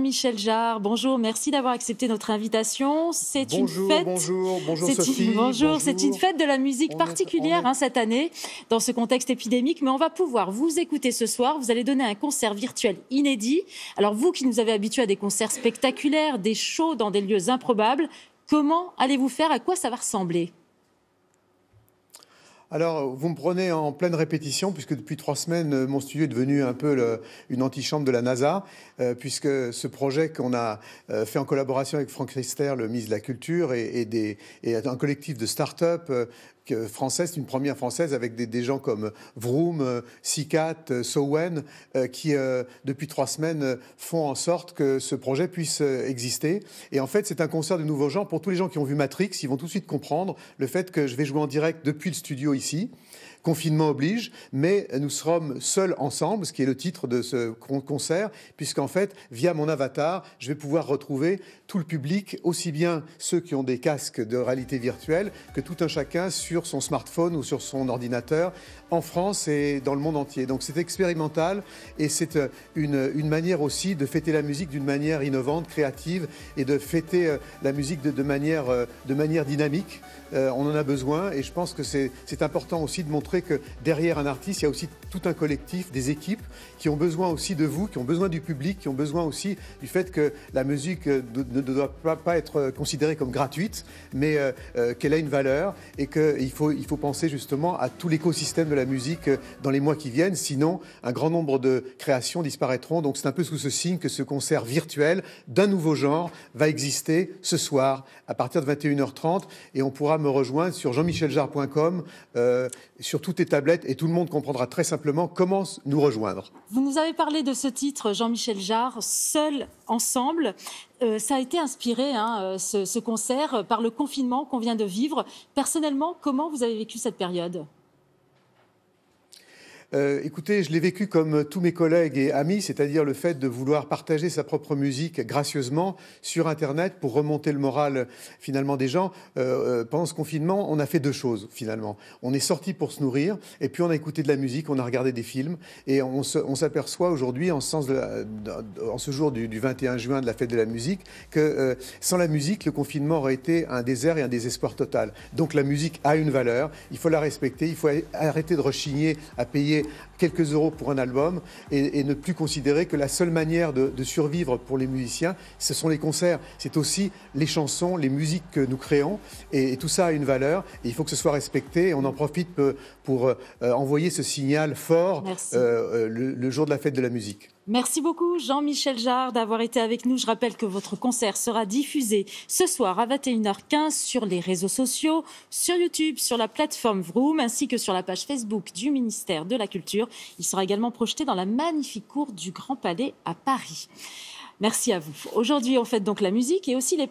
Michel Jarre, bonjour, merci d'avoir accepté notre invitation. C'est une Bonjour, fête. bonjour Sophie. Bonjour, c'est une fête de la musique particulière cette année, dans ce contexte épidémique, mais on va pouvoir vous écouter ce soir. Vous allez donner un concert virtuel inédit. Alors vous qui nous avez habitués à des concerts spectaculaires, des shows dans des lieux improbables, comment allez-vous faire? À quoi ça va ressembler? Alors, vous me prenez en pleine répétition, puisque depuis 3 semaines, mon studio est devenu un peu une antichambre de la NASA, puisque ce projet qu'on a fait en collaboration avec Franck Riester, le ministre de la Culture, et un collectif de start-up française, c'est une première française, avec des gens comme Vroom, Sicat, Sowen, qui, depuis 3 semaines, font en sorte que ce projet puisse exister. Et en fait, c'est un concert de nouveau genre. Pour tous les gens qui ont vu Matrix, ils vont tout de suite comprendre le fait que je vais jouer en direct depuis le studio ici. Confinement oblige, mais nous serons seuls ensemble, ce qui est le titre de ce concert, puisqu'en fait, via mon avatar, je vais pouvoir retrouver tout le public, aussi bien ceux qui ont des casques de réalité virtuelle que tout un chacun sur son smartphone ou sur son ordinateur, en France et dans le monde entier. Donc c'est expérimental et c'est une manière aussi de fêter la musique d'une manière innovante, créative, et de fêter la musique de manière dynamique. On en a besoin et je pense que c'est important aussi de montrer que derrière un artiste, il y a aussi tout un collectif, des équipes qui ont besoin aussi de vous, qui ont besoin du public, qui ont besoin aussi du fait que la musique ne doit pas être considérée comme gratuite, mais qu'elle a une valeur et qu'il faut penser justement à tout l'écosystème de la musique dans les mois qui viennent. Sinon, un grand nombre de créations disparaîtront. Donc c'est un peu sous ce signe que ce concert virtuel d'un nouveau genre va exister ce soir à partir de 21h30 et on pourra me rejoindre sur jeanmicheljarre.com, sur toutes les tablettes, et tout le monde comprendra très simplement comment nous rejoindre. Vous nous avez parlé de ce titre, Jean-Michel Jarre, Seul ensemble. Ça a été inspiré, ce concert, par le confinement qu'on vient de vivre. Personnellement, comment vous avez vécu cette période ? Écoutez, je l'ai vécu comme tous mes collègues et amis, c'est-à-dire le fait de vouloir partager sa propre musique gracieusement sur Internet pour remonter le moral finalement des gens. Pendant ce confinement, on a fait 2 choses finalement. On est sorti pour se nourrir et puis on a écouté de la musique, on a regardé des films et on s'aperçoit aujourd'hui, en ce jour du 21 juin de la fête de la musique, que sans la musique, le confinement aurait été un désert et un désespoir total. Donc la musique a une valeur, il faut la respecter, il faut arrêter de rechigner à payer quelques euros pour un album et ne plus considérer que la seule manière de survivre pour les musiciens, ce sont les concerts. C'est aussi les chansons, les musiques que nous créons et tout ça a une valeur et il faut que ce soit respecté. Et on en profite pour envoyer ce signal fort le jour de la fête de la musique. Merci beaucoup Jean-Michel Jarre d'avoir été avec nous. Je rappelle que votre concert sera diffusé ce soir à 21h15 sur les réseaux sociaux, sur YouTube, sur la plateforme Vroom, ainsi que sur la page Facebook du ministère de la Culture. Il sera également projeté dans la magnifique cour du Grand Palais à Paris. Merci à vous. Aujourd'hui, on fête donc la musique et aussi les